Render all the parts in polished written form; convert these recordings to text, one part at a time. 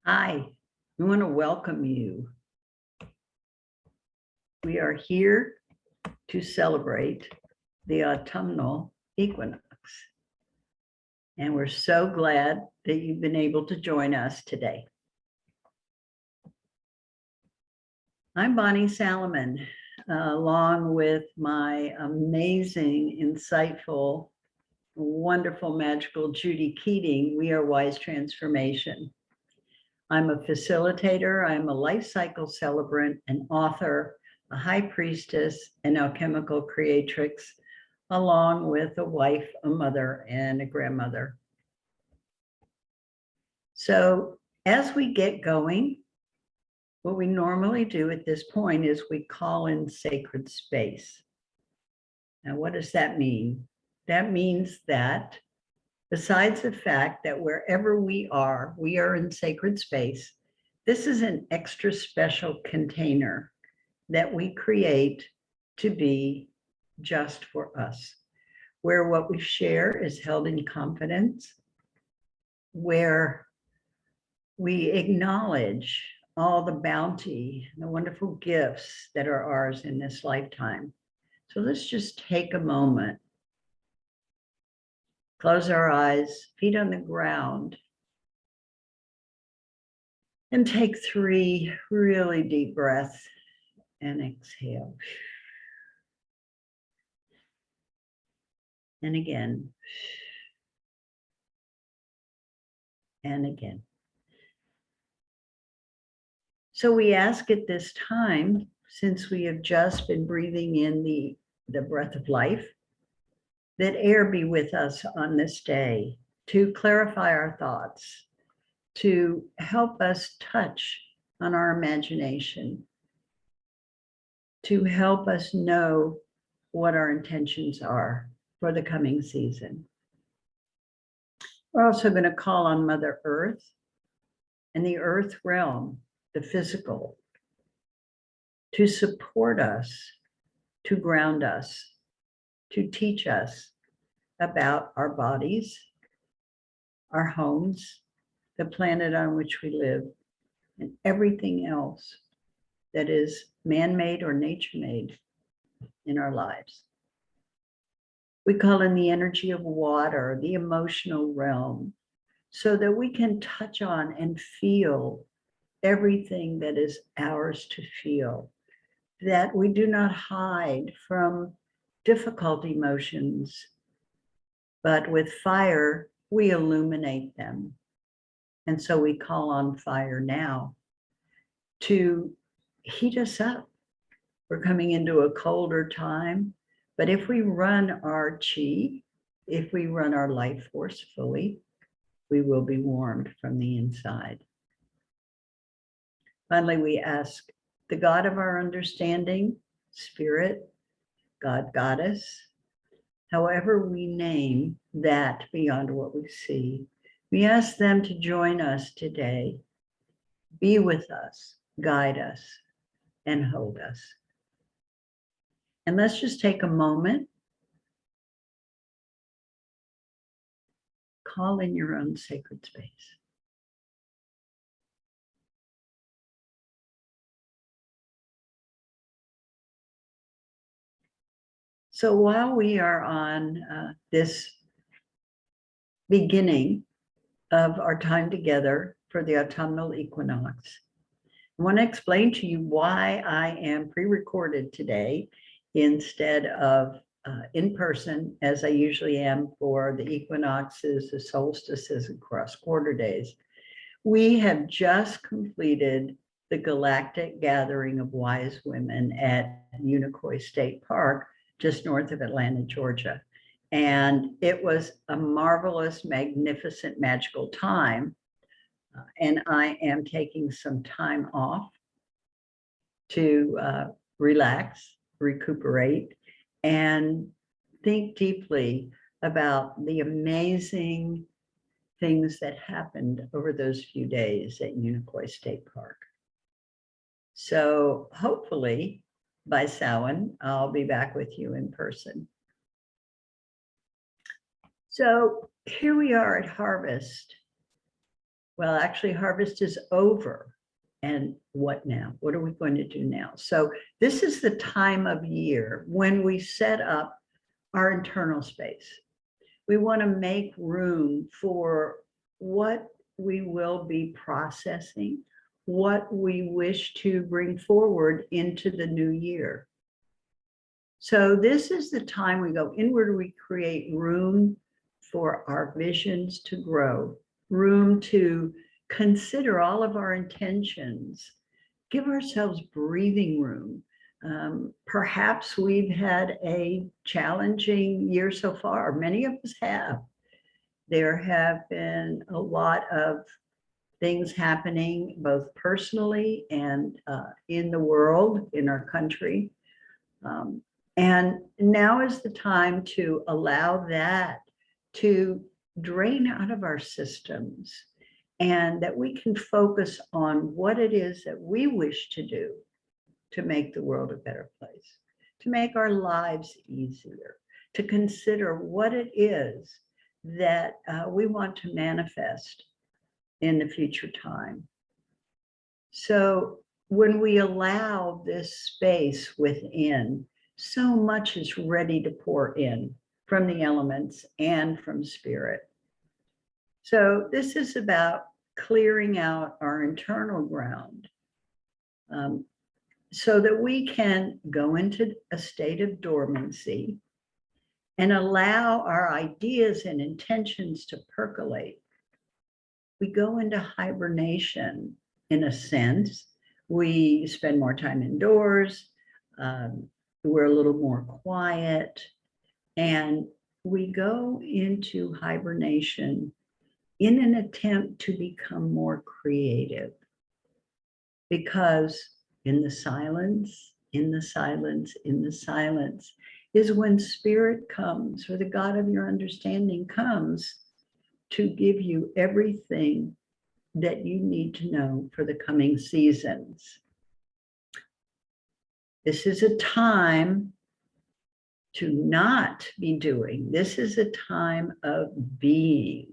Hi, we want to welcome you. We are here to celebrate the autumnal equinox. And we're so glad that you've been able to join us today. I'm Bonnie Salomon, along with my amazing, insightful, wonderful, magical Judy Keating. We are Wise Transformation. I'm a facilitator, I'm a life cycle celebrant, an author, a high priestess, an alchemical creatrix, along with a wife, a mother, and a grandmother. So as we get going, what we normally do at this point is we call in sacred space. Now, what does that mean? That means that besides the fact that wherever we are in sacred space, this is an extra special container that we create to be just for us, where what we share is held in confidence, where we acknowledge all the bounty, the wonderful gifts that are ours in this lifetime. So let's just take a moment, close our eyes, feet on the ground, and take 3 really deep breaths and exhale. And again. And again. So we ask at this time, since we have just been breathing in the breath of life, that air be with us on this day to clarify our thoughts, to help us touch on our imagination, to help us know what our intentions are for the coming season. We're also going to call on Mother Earth and the earth realm, the physical, to support us, to ground us, to teach us about our bodies, our homes, the planet on which we live, and everything else that is man-made or nature-made in our lives. We call in the energy of water, the emotional realm, so that we can touch on and feel everything that is ours to feel, that we do not hide from difficult emotions, but with fire, we illuminate them. And so we call on fire now to heat us up. We're coming into a colder time, but if we run our chi, if we run our life force fully, we will be warmed from the inside. Finally, we ask the God of our understanding, Spirit, God, Goddess, however we name that beyond what we see, we ask them to join us today, be with us, guide us, and hold us. And let's just take a moment, call in your own sacred space. So while we are on this beginning of our time together for the autumnal equinox, I want to explain to you why I am pre-recorded today instead of in person, as I usually am for the equinoxes, the solstices, and cross-quarter days. We have just completed the galactic gathering of wise women at Unicoi State Park, just north of Atlanta, Georgia. And it was a marvelous, magnificent, magical time. And I am taking some time off to relax, recuperate, and think deeply about the amazing things that happened over those few days at Unicoi State Park. So hopefully by Samhain, I'll be back with you in person. So here we are at harvest. Well, actually, harvest is over. And what now? What are we going to do now? So this is the time of year when we set up our internal space. We want to make room for what we will be processing, what we wish to bring forward into the new year. So this is the time we go inward, we create room for our visions to grow, room to consider all of our intentions, give ourselves breathing room. Perhaps we've had a challenging year so far. Many of us have. There have been a lot of things happening, both personally and in the world, in our country. And now is the time to allow that to drain out of our systems and that we can focus on what it is that we wish to do to make the world a better place, to make our lives easier, to consider what it is that we want to manifest in the future time. So when we allow this space within, so much is ready to pour in from the elements and from spirit. So this is about clearing out our internal ground so that we can go into a state of dormancy and allow our ideas and intentions to percolate. We go into hibernation in a sense. We spend more time indoors. We're a little more quiet, and we go into hibernation in an attempt to become more creative, because in the silence, in the silence, in the silence is when spirit comes, or the God of your understanding comes to give you everything that you need to know for the coming seasons. This is a time to not be doing. This is a time of being.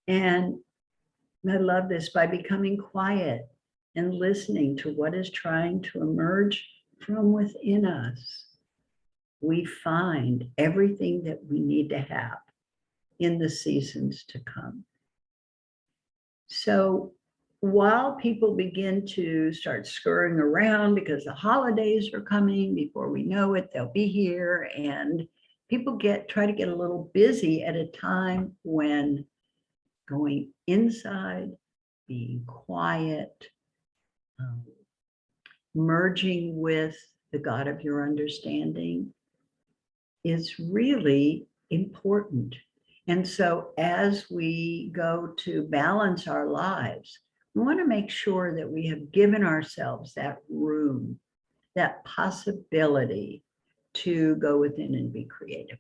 And I love this, by becoming quiet and listening to what is trying to emerge from within us, we find everything that we need to have in the seasons to come. So while people begin to start scurrying around because the holidays are coming, before we know it, they'll be here, and people try to get a little busy at a time when going inside, being quiet, merging with the God of your understanding is really important. And so as we go to balance our lives, we want to make sure that we have given ourselves that room, that possibility to go within and be creative.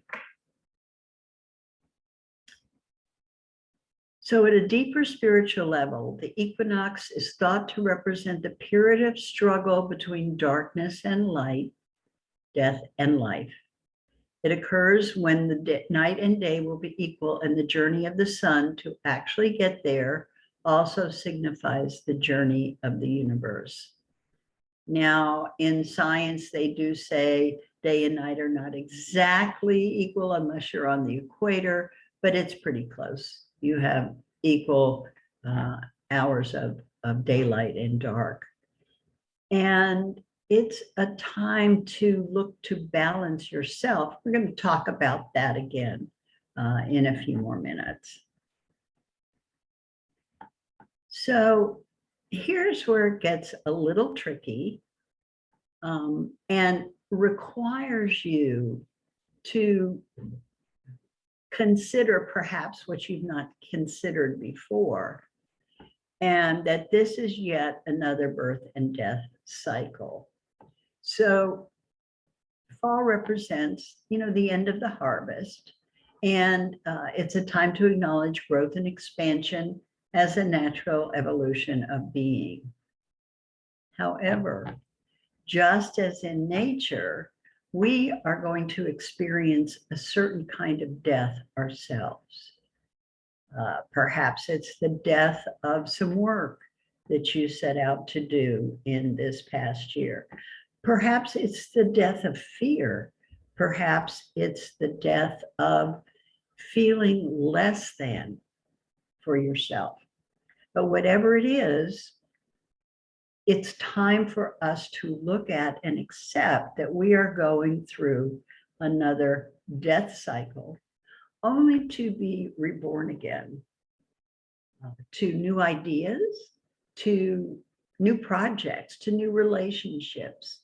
So at a deeper spiritual level, the equinox is thought to represent the period of struggle between darkness and light, death and life. It occurs when the night and day will be equal, and the journey of the sun to actually get there also signifies the journey of the universe. Now, in science, they do say day and night are not exactly equal unless you're on the equator, but it's pretty close. You have equal hours of daylight and dark. And it's a time to look to balance yourself. We're going to talk about that again in a few more minutes. So here's where it gets a little tricky and requires you to consider perhaps what you've not considered before, and that this is yet another birth and death cycle. So fall represents, the end of the harvest, and it's a time to acknowledge growth and expansion as a natural evolution of being. However, just as in nature, we are going to experience a certain kind of death ourselves. Perhaps it's the death of some work that you set out to do in this past year. Perhaps it's the death of fear. Perhaps it's the death of feeling less than for yourself. But whatever it is, it's time for us to look at and accept that we are going through another death cycle, only to be reborn again, to new ideas, to new projects, to new relationships,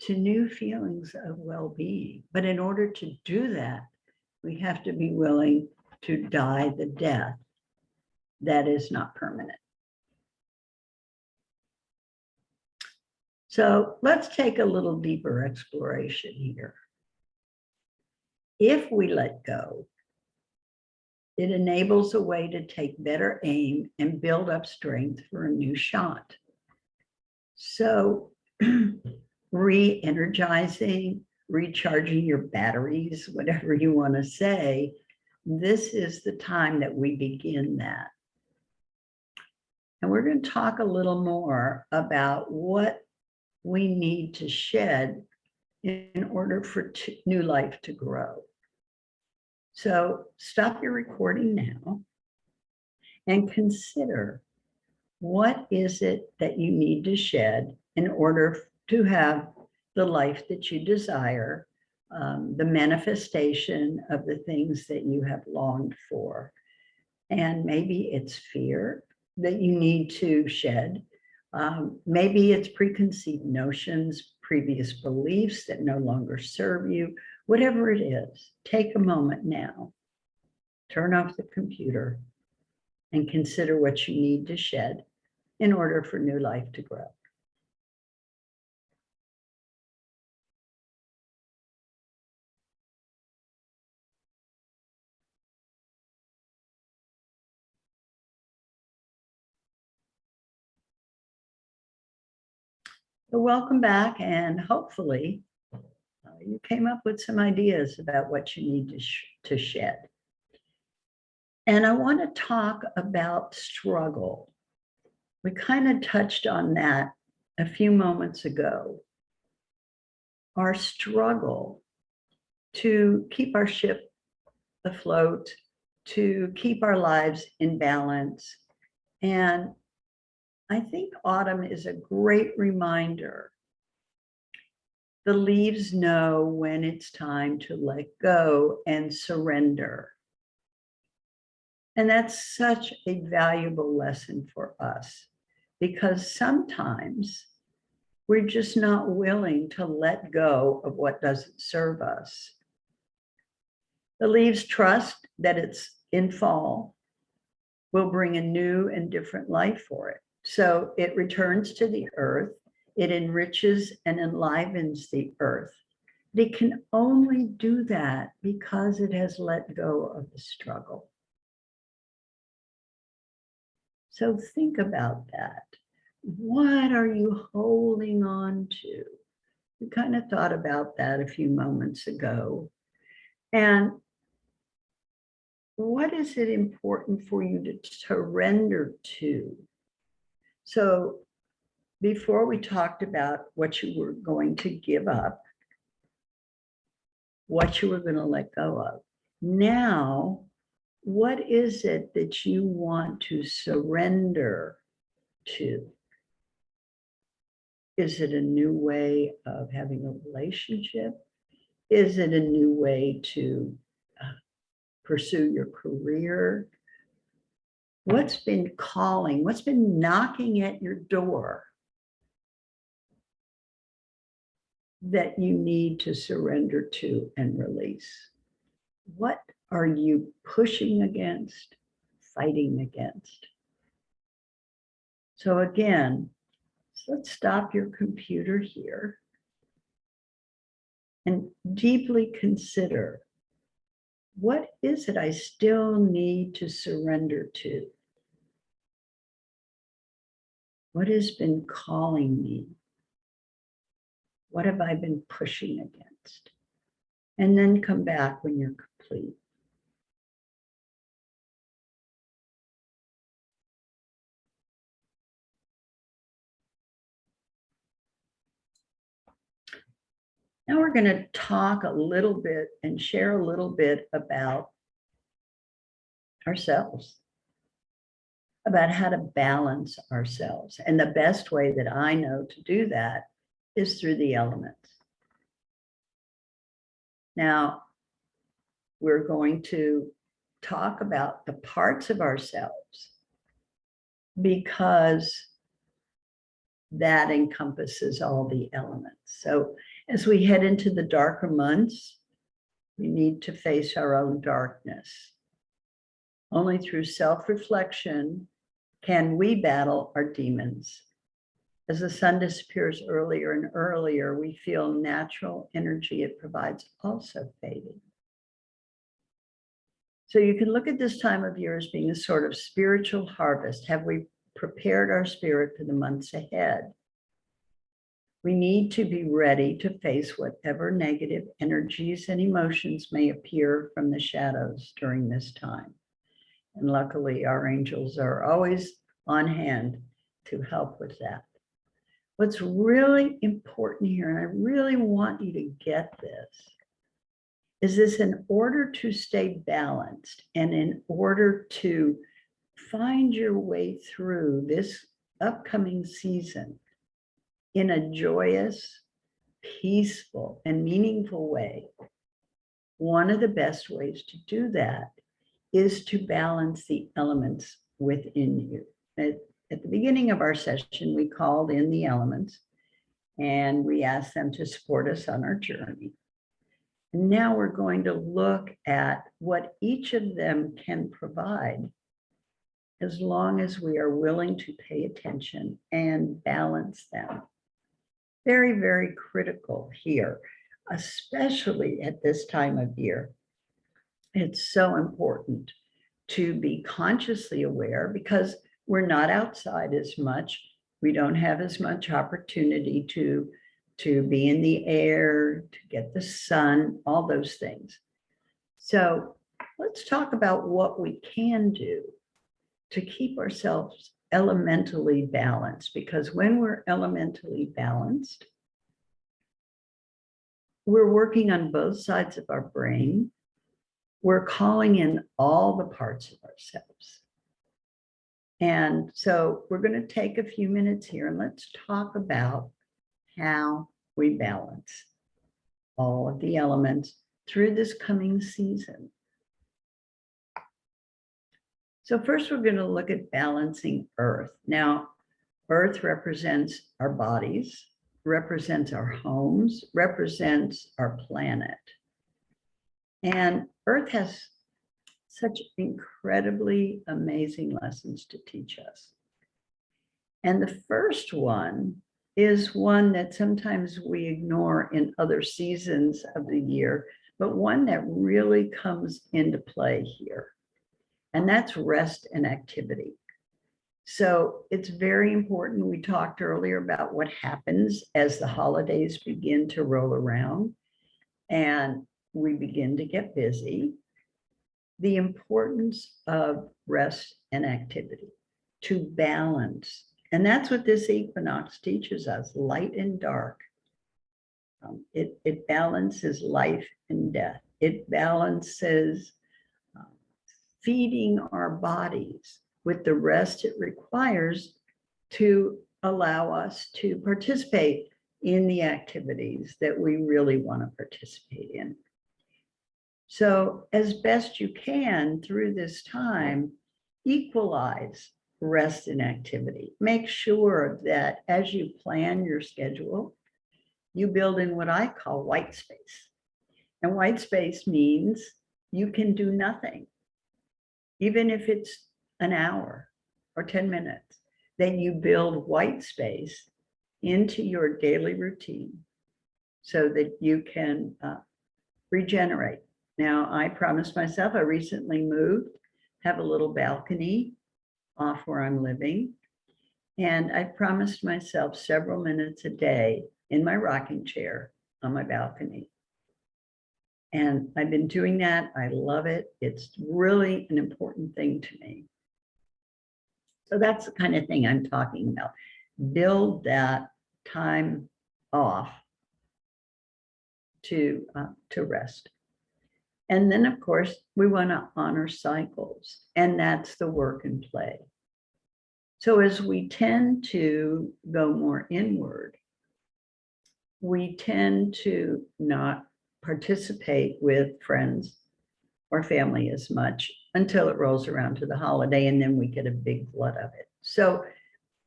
to new feelings of well-being. But in order to do that, we have to be willing to die the death that is not permanent. So let's take a little deeper exploration here. If we let go, it enables a way to take better aim and build up strength for a new shot. So re-energizing, recharging your batteries, whatever you want to say, this is the time that we begin that. And we're going to talk a little more about what we need to shed in order for new life to grow. So stop your recording now and consider, what is it that you need to shed in order to have the life that you desire, the manifestation of the things that you have longed for. And maybe it's fear that you need to shed. Maybe it's preconceived notions, previous beliefs that no longer serve you. Whatever it is, take a moment now, turn off the computer, and consider what you need to shed in order for new life to grow. So welcome back, and hopefully you came up with some ideas about what you need to shed. And I want to talk about struggle. We kind of touched on that a few moments ago. Our struggle to keep our ship afloat, to keep our lives in balance. And I think autumn is a great reminder. The leaves know when it's time to let go and surrender. And that's such a valuable lesson for us, because sometimes we're just not willing to let go of what doesn't serve us. The leaves trust that it's in fall will bring a new and different life for it. So it returns to the earth, it enriches and enlivens the earth. It can only do that because it has let go of the struggle. So think about that. What are you holding on to? We kind of thought about that a few moments ago. And what is it important for you to surrender to? So before we talked about what you were going to give up, what you were going to let go of. Now, what is it that you want to surrender to? Is it a new way of having a relationship? Is it a new way to pursue your career? What's been calling? What's been knocking at your door that you need to surrender to and release? What are you pushing against, fighting against? So again, let's stop your computer here and deeply consider, what is it I still need to surrender to? What has been calling me? What have I been pushing against? And then come back when you're complete. Now we're going to talk a little bit and share a little bit about ourselves, about how to balance ourselves. And the best way that I know to do that is through the elements. Now, we're going to talk about the parts of ourselves because that encompasses all the elements. So as we head into the darker months, we need to face our own darkness. Only through self-reflection can we battle our demons. As the sun disappears earlier and earlier, we feel natural energy it provides also fading. So you can look at this time of year as being a sort of spiritual harvest. Have we prepared our spirit for the months ahead? We need to be ready to face whatever negative energies and emotions may appear from the shadows during this time. And luckily, our angels are always on hand to help with that. What's really important here, and I really want you to get this, is this: in order to stay balanced and in order to find your way through this upcoming season in a joyous, peaceful, and meaningful way, one of the best ways to do that is to balance the elements within you. At the beginning of our session, we called in the elements and we asked them to support us on our journey. And now we're going to look at what each of them can provide as long as we are willing to pay attention and balance them. Very, very critical here, especially at this time of year. It's so important to be consciously aware because we're not outside as much. We don't have as much opportunity to be in the air, to get the sun, all those things. So let's talk about what we can do to keep ourselves elementally balanced, because when we're elementally balanced, we're working on both sides of our brain. We're calling in all the parts of ourselves. And so we're going to take a few minutes here and let's talk about how we balance all of the elements through this coming season. So first, we're going to look at balancing Earth. Now, Earth represents our bodies, represents our homes, represents our planet. And Earth has such incredibly amazing lessons to teach us. And the first one is one that sometimes we ignore in other seasons of the year, but one that really comes into play here. And that's rest and activity. So it's very important. We talked earlier about what happens as the holidays begin to roll around and we begin to get busy. The importance of rest and activity to balance. And that's what this equinox teaches us, light and dark. It balances life and death. It balances feeding our bodies with the rest it requires to allow us to participate in the activities that we really want to participate in. So as best you can through this time, equalize rest and activity. Make sure that as you plan your schedule, you build in what I call white space. And white space means you can do nothing, even if it's an hour or 10 minutes, then you build white space into your daily routine so that you can regenerate. Now, I promised myself, I recently moved, have a little balcony off where I'm living. And I promised myself several minutes a day in my rocking chair on my balcony. And I've been doing that. I love it. It's really an important thing to me. So that's the kind of thing I'm talking about. Build that time off to rest. And then, of course, we want to honor cycles, and that's the work and play. So as we tend to go more inward, we tend to not participate with friends or family as much until it rolls around to the holiday, and then we get a big flood of it. So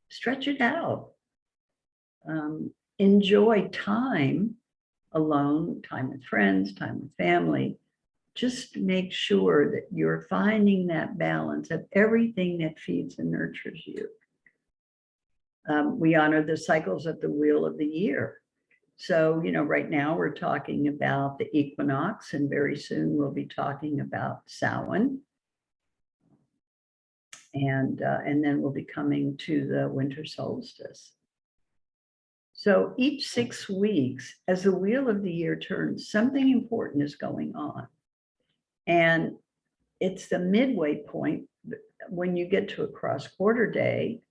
stretch it out. Enjoy time alone, time with friends, time with family. Just make sure that you're finding that balance of everything that feeds and nurtures you. We honor the cycles of the wheel of the year. So, right now we're talking about the equinox, and very soon we'll be talking about Samhain. And then we'll be coming to the winter solstice. So each 6 weeks, as the wheel of the year turns, something important is going on. And it's the midway point when you get to a cross-quarter day,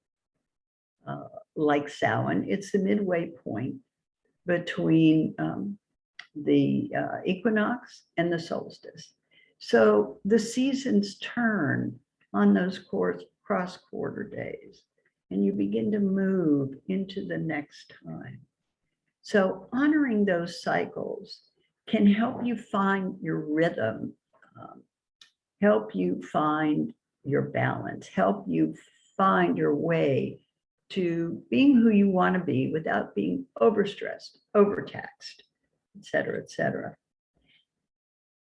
like Samhain. It's the midway point between the equinox and the solstice. So the seasons turn on those cross-quarter days, and you begin to move into the next time. So honoring those cycles can help you find your rhythm, help you find your balance, help you find your way to being who you want to be without being overstressed, overtaxed, et cetera, et cetera.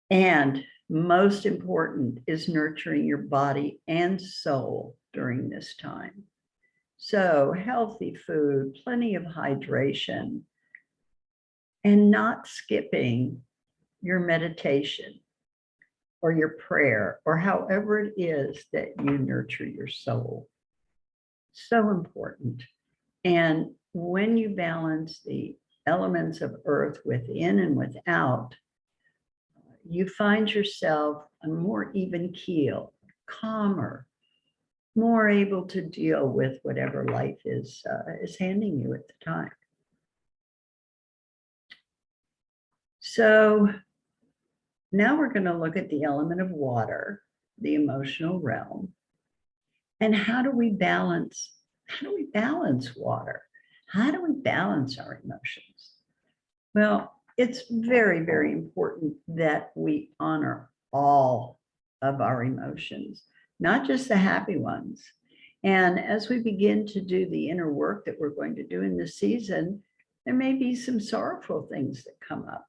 And most important is nurturing your body and soul during this time. So healthy food, plenty of hydration, and not skipping your meditation or your prayer, or however it is that you nurture your soul. So important. And when you balance the elements of earth within and without, you find yourself a more even keel, calmer, more able to deal with whatever life is handing you at the time. So now we're going to look at the element of water, the emotional realm, and how do we balance water? How do we balance our emotions? Well, it's very, very important that we honor all of our emotions, not just the happy ones. And as we begin to do the inner work that we're going to do in this season, there may be some sorrowful things that come up.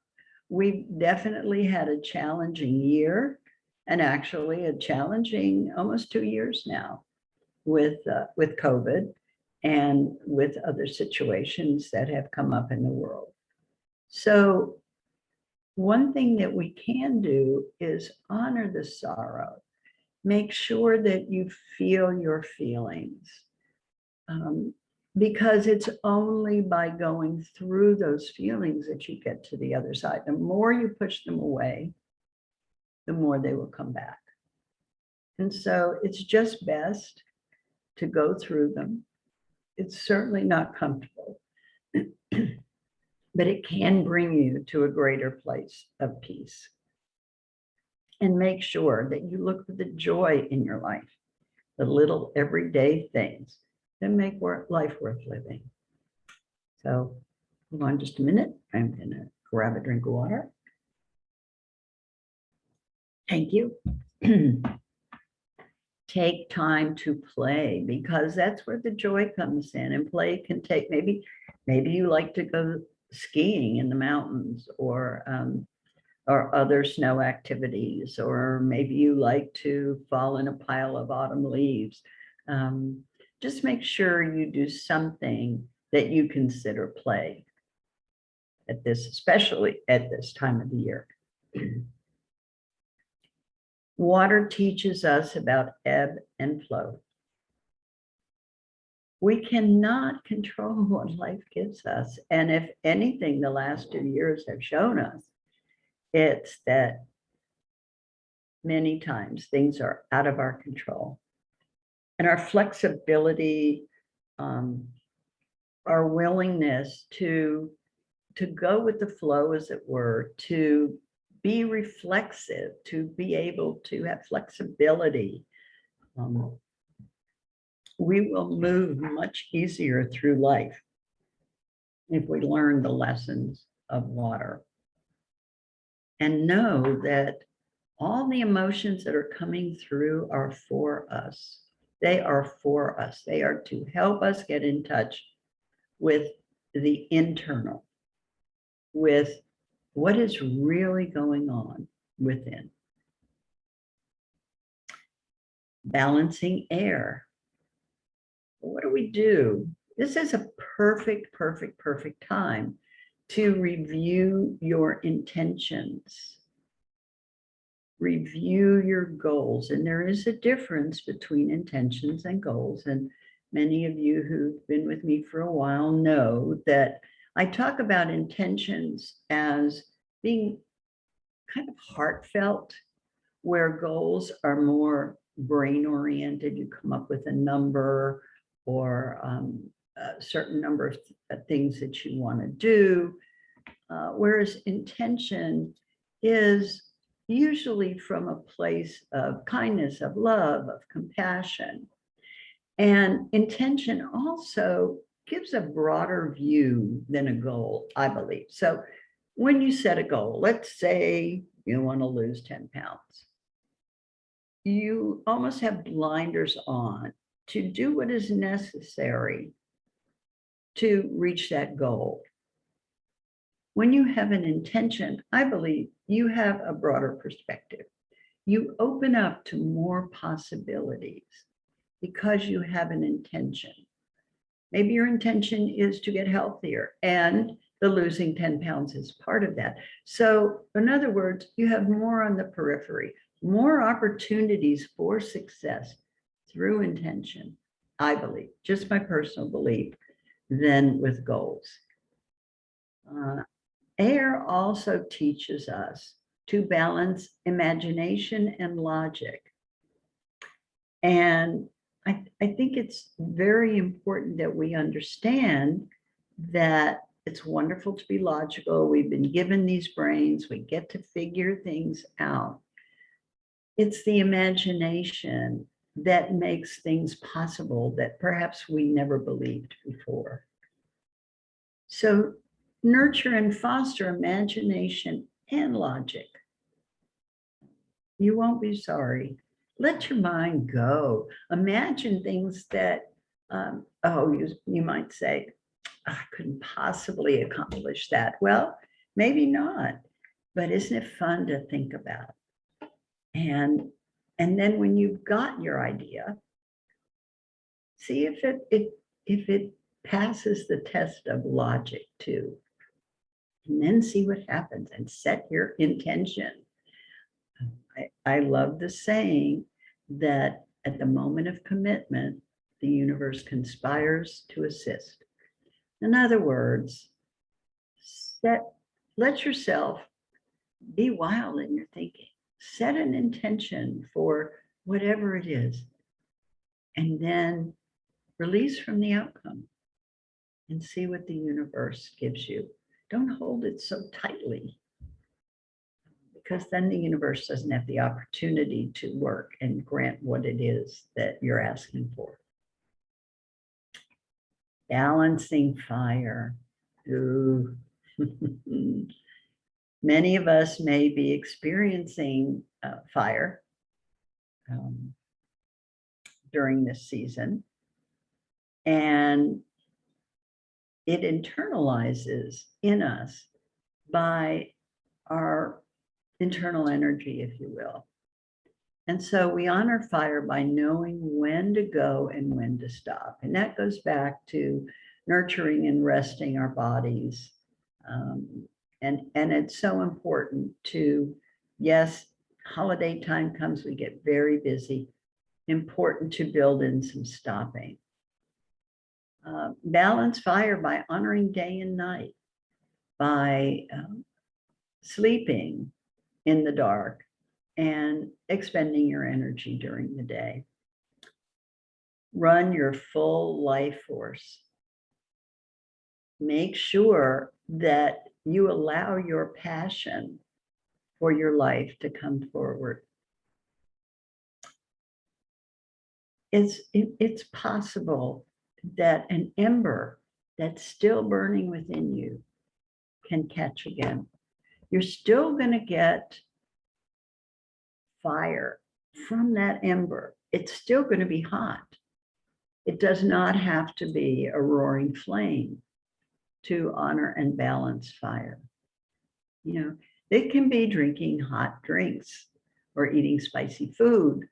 We've definitely had a challenging year, and actually a challenging almost 2 years now with COVID and with other situations that have come up in the world. So one thing that we can do is honor the sorrow. Make sure that you feel your feelings, because it's only by going through those feelings that you get to the other side. The more you push them away, the more they will come back. And so it's just best to go through them. It's certainly not comfortable, but it can bring you to a greater place of peace. And make sure that you look for the joy in your life, the little everyday things that make life worth living. So hold on just a minute. I'm going to grab a drink of water. Thank you. Take time to play, because that's where the joy comes in. And play can take, maybe you like to go skiing in the mountains, or other snow activities, or maybe you like to fall in a pile of autumn leaves. Just make sure you do something that you consider play especially at this time of the year. Water teaches us about ebb and flow. We cannot control what life gives us. And if anything, the last 2 years have shown us, it's that many times things are out of our control. And our flexibility, our willingness to to go with the flow, as it were, to be reflexive, to be able to have flexibility. We will move much easier through life if we learn the lessons of water and know that all the emotions that are coming through are for us. They are for us. They are to help us get in touch with the internal, with what is really going on within. Balancing air. What do we do? This is a perfect time to review your intentions, review your goals. And there is a difference between intentions and goals. And many of you who've been with me for a while know that I talk about intentions as being kind of heartfelt, where goals are more brain oriented. You come up with a number or a certain number of things that you want to do, whereas intention is usually from a place of kindness, of love, of compassion. And intention also gives a broader view than a goal, I believe. So when you set a goal, let's say you want to lose 10 pounds, you almost have blinders on to do what is necessary to reach that goal. When you have an intention, I believe you have a broader perspective. You open up to more possibilities because you have an intention. Maybe your intention is to get healthier, and the losing 10 pounds is part of that. So in other words, you have more on the periphery, more opportunities for success through intention, I believe, just my personal belief, than with goals. Air also teaches us to balance imagination and logic. And I think it's very important that we understand that it's wonderful to be logical. We've been given these brains, we get to figure things out. It's the imagination that makes things possible that perhaps we never believed before. So nurture and foster imagination and logic. You won't be sorry. Let your mind go. Imagine things that, you might say, I couldn't possibly accomplish that. Well, maybe not, but isn't it fun to think about? And then when you've got your idea, see if it passes the test of logic too. And then see what happens and set your intention. I love the saying that at the moment of commitment, the universe conspires to assist. In other words, let yourself be wild in your thinking. Set an intention for whatever it is, and then release from the outcome and see what the universe gives you. Don't hold it so tightly, because then the universe doesn't have the opportunity to work and grant what it is that you're asking for. Balancing fire. Ooh. Many of us may be experiencing fire during this season, and it internalizes in us by our internal energy, if you will. And so we honor fire by knowing when to go and when to stop. And that goes back to nurturing and resting our bodies. And it's so important to, yes, holiday time comes, we get very busy. Important to build in some stopping. Balance fire by honoring day and night, by sleeping in the dark and expending your energy during the day. Run your full life force. Make sure that you allow your passion for your life to come forward. It's possible that an ember that's still burning within you can catch again. You're still going to get fire from that ember. It's still going to be hot. It does not have to be a roaring flame to honor and balance fire. You know, it can be drinking hot drinks or eating spicy food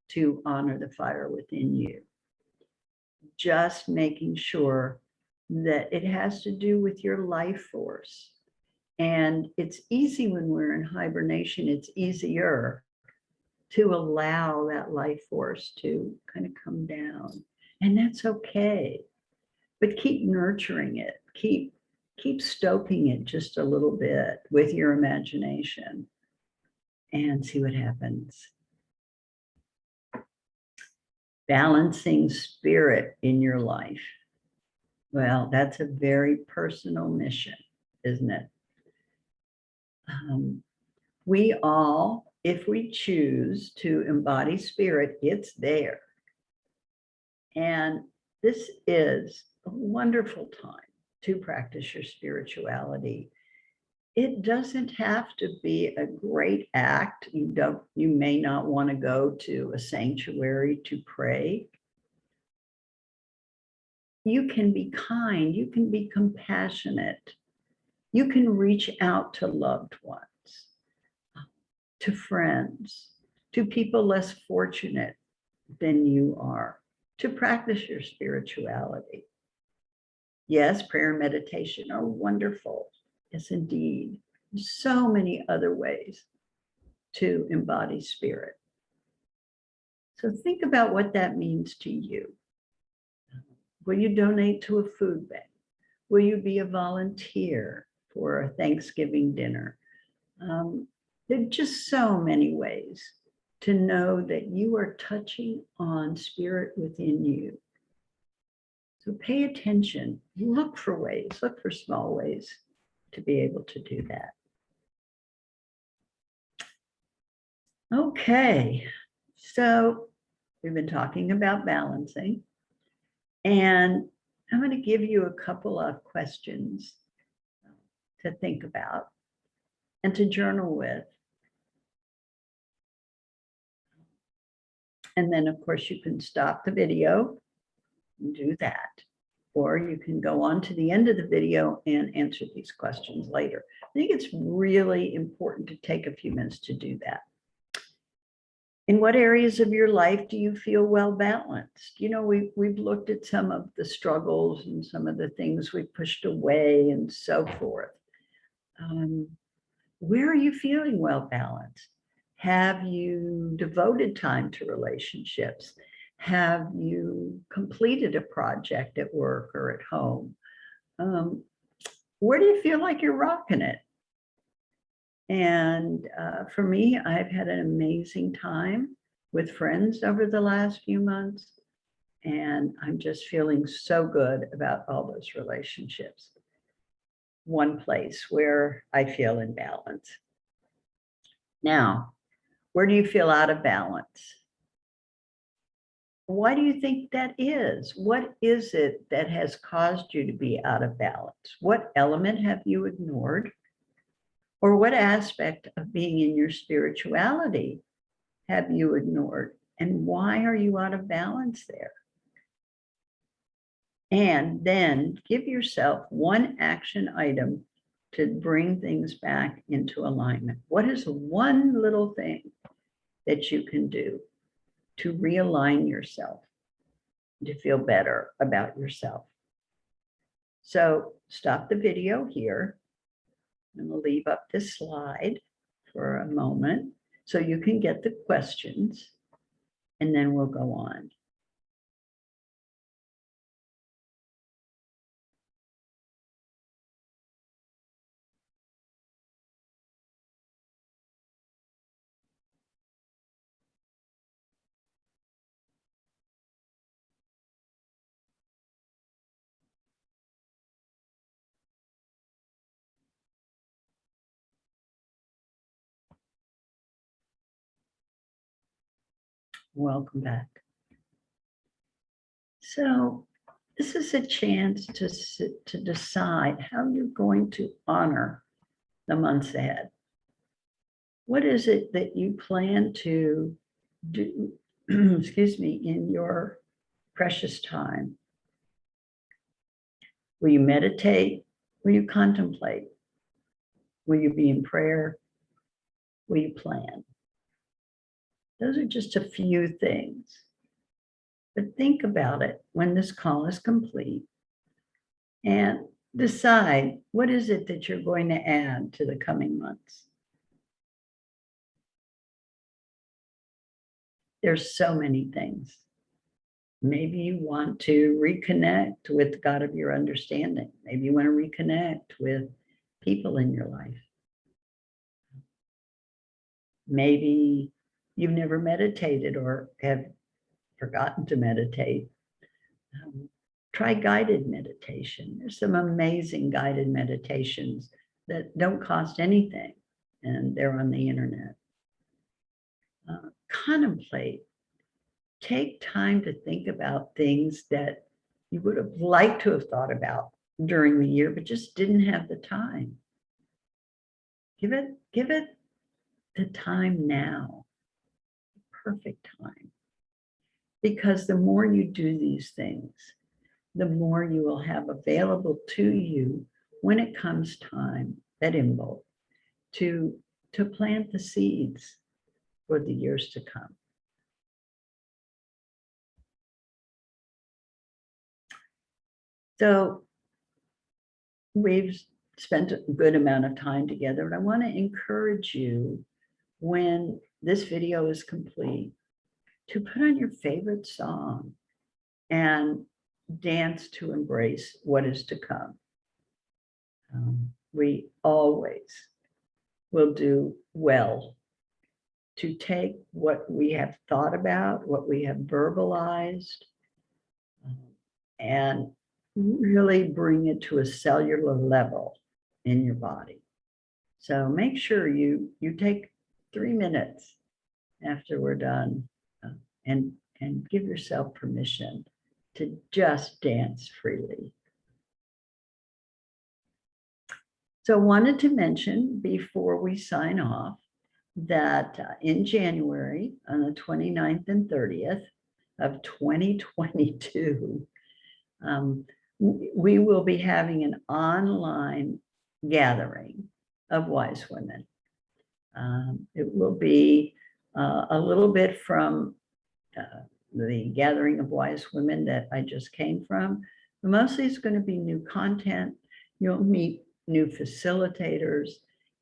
to honor the fire within you. Just making sure that it has to do with your life force. And it's easy when we're in hibernation, it's easier to allow that life force to kind of come down. And that's okay. But keep nurturing it. Keep stoking it just a little bit with your imagination and see what happens. Balancing spirit in your life. Well, that's a very personal mission, isn't it? We all, if we choose to embody spirit, it's there. And this is a wonderful time to practice your spirituality. It doesn't have to be a great act. You may not want to go to a sanctuary to pray. You can be kind, you can be compassionate. You can reach out to loved ones, to friends, to people less fortunate than you are, to practice your spirituality. Yes, prayer and meditation are wonderful. Yes, indeed. So many other ways to embody spirit. So think about what that means to you. Will you donate to a food bank? Will you be a volunteer for a Thanksgiving dinner? There are just so many ways to know that you are touching on spirit within you. So pay attention, look for ways, look for small ways to be able to do that. Okay, so we've been talking about balancing, and I'm going to give you a couple of questions to think about and to journal with. And then, of course, you can stop the video and do that. Or you can go on to the end of the video and answer these questions later. I think it's really important to take a few minutes to do that. In what areas of your life do you feel well balanced? You know, we've looked at some of the struggles and some of the things we pushed away and so forth. Where are you feeling well balanced? Have you devoted time to relationships? Have you completed a project at work or at home? Where do you feel like you're rocking it? And for me, I've had an amazing time with friends over the last few months. And I'm just feeling so good about all those relationships. One place where I feel in balance. Now, where do you feel out of balance? Why do you think that is? What is it that has caused you to be out of balance? What element have you ignored? Or what aspect of being in your spirituality have you ignored? And why are you out of balance there? And then give yourself one action item to bring things back into alignment. What is one little thing that you can do to realign yourself, to feel better about yourself? So stop the video here. I'm going to leave up this slide for a moment so you can get the questions, and then we'll go on. Welcome back. So this is a chance to decide how you're going to honor the months ahead. What is it that you plan to do, excuse me, in your precious time? Will you meditate? Will you contemplate? Will you be in prayer? Will you plan? Those are just a few things. But think about it when this call is complete and decide what is it that you're going to add to the coming months. There's so many things. Maybe you want to reconnect with the God of your understanding. Maybe you want to reconnect with people in your life. Maybe you've never meditated or have forgotten to meditate. Try guided meditation. There's some amazing guided meditations that don't cost anything, and they're on the internet. Contemplate. Take time to think about things that you would have liked to have thought about during the year, but just didn't have the time. Give it the time now, perfect time. Because the more you do these things, the more you will have available to you when it comes time at Imbolc to plant the seeds for the years to come. So we've spent a good amount of time together, and I want to encourage you, when this video is complete, to put on your favorite song and dance to embrace what is to come. We always will do well to take what we have thought about, what we have verbalized, and really bring it to a cellular level in your body. So make sure you take 3 minutes after we're done and give yourself permission to just dance freely. So wanted to mention before we sign off that in January, on the 29th and 30th of 2022, we will be having an online gathering of wise women. It will be a little bit from the gathering of wise women that I just came from. But mostly it's going to be new content. You'll meet new facilitators,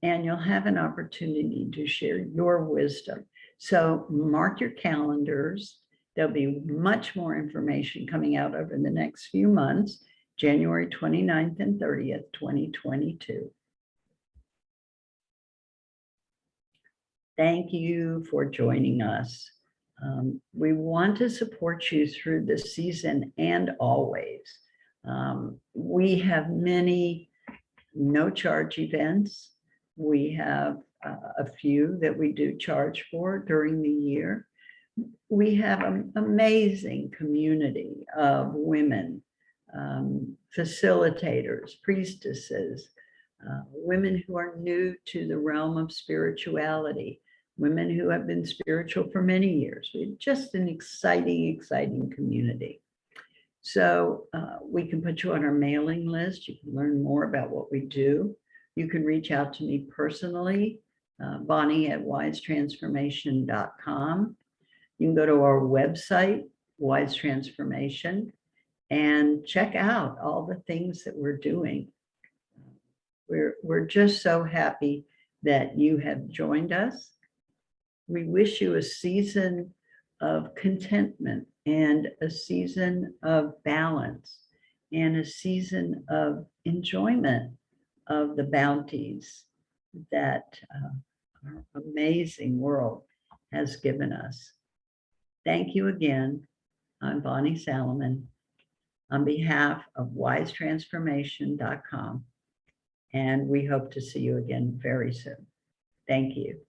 and you'll have an opportunity to share your wisdom. So mark your calendars. There'll be much more information coming out over the next few months, January 29th and 30th, 2022. Thank you for joining us. We want to support you through this season and always. We have many no-charge events. We have a few that we do charge for during the year. We have an amazing community of women, facilitators, priestesses, women who are new to the realm of spirituality, women who have been spiritual for many years. We're just an exciting, exciting community. So we can put you on our mailing list. You can learn more about what we do. You can reach out to me personally, Bonnie@wisetransformation.com. You can go to our website, Wise Transformation, and check out all the things that we're doing. We're just so happy that you have joined us. We wish you a season of contentment and a season of balance and a season of enjoyment of the bounties that our amazing world has given us. Thank you again. I'm Bonnie Salomon on behalf of wisetransformation.com, and we hope to see you again very soon. Thank you.